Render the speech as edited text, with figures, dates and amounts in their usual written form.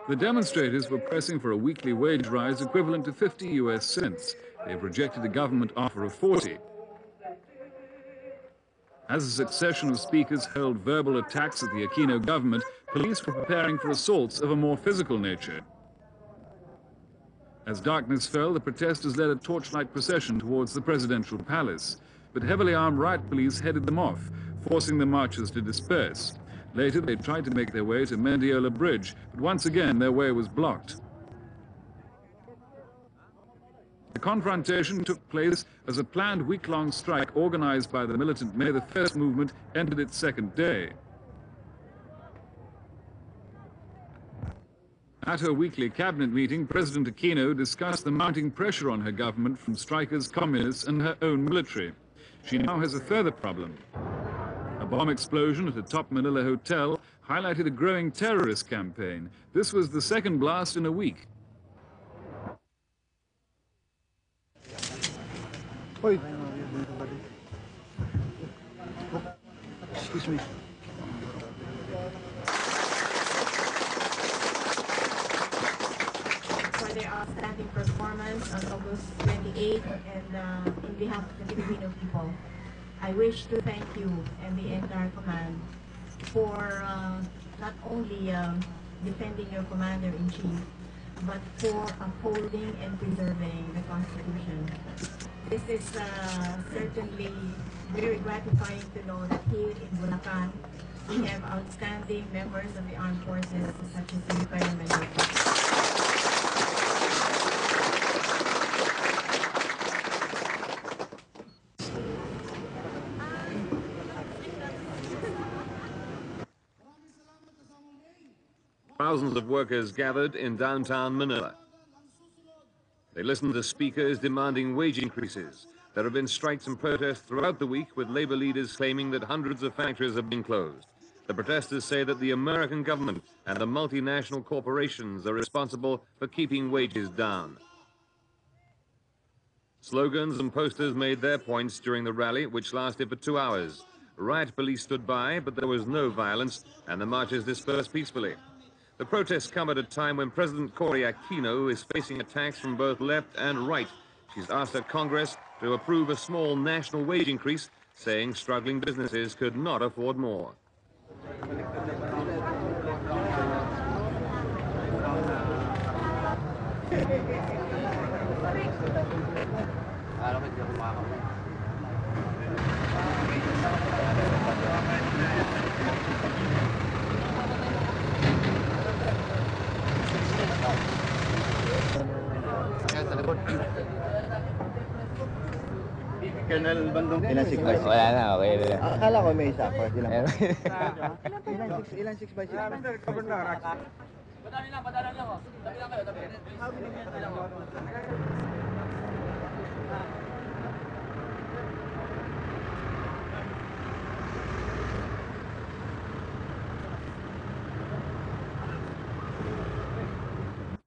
The demonstrators were pressing for a weekly wage rise equivalent to 50 US cents. They've rejected a government offer of 40. As a succession of speakers hurled verbal attacks at the Aquino government, police were preparing for assaults of a more physical nature. As darkness fell, the protesters led a torchlight procession towards the presidential palace. But heavily armed riot police headed them off, forcing the marchers to disperse. Later, they tried to make their way to Mendiola Bridge, but once again their way was blocked. The confrontation took place as a planned week-long strike organized by the militant May the 1st movement entered its second day. At her weekly cabinet meeting, President Aquino discussed the mounting pressure on her government from strikers, communists, and her own military. She now has a further problem. A bomb explosion at a top Manila hotel highlighted a growing terrorist campaign. This was the second blast in a week. Oi. Excuse me. For their outstanding performance on August 28th, and in behalf of the Filipino people, I wish to thank you and the entire command for not only defending your commander-in-chief, but for upholding and preserving the Constitution. This is certainly very gratifying to know that here in Bulacan, we have outstanding members of the armed forces such as the requirement. Thousands of workers gathered in downtown Manila. They listened to speakers demanding wage increases. There have been strikes and protests throughout the week, with labor leaders claiming that hundreds of factories have been closed. The protesters say that the American government and the multinational corporations are responsible for keeping wages down. Slogans and posters made their points during the rally, which lasted for 2 hours. Riot police stood by, but there was no violence, and the marchers dispersed peacefully. The protests come at a time when President Cory Aquino is facing attacks from both left and right. She's asked her Congress to approve a small national wage increase, saying struggling businesses could not afford more. Colonel Bandong, ilan 6 by 6? Wala na, okay na. Akala ko may isa. Ilan 6 by 6? Padali lang ako. Tabi lang kayo, tabi.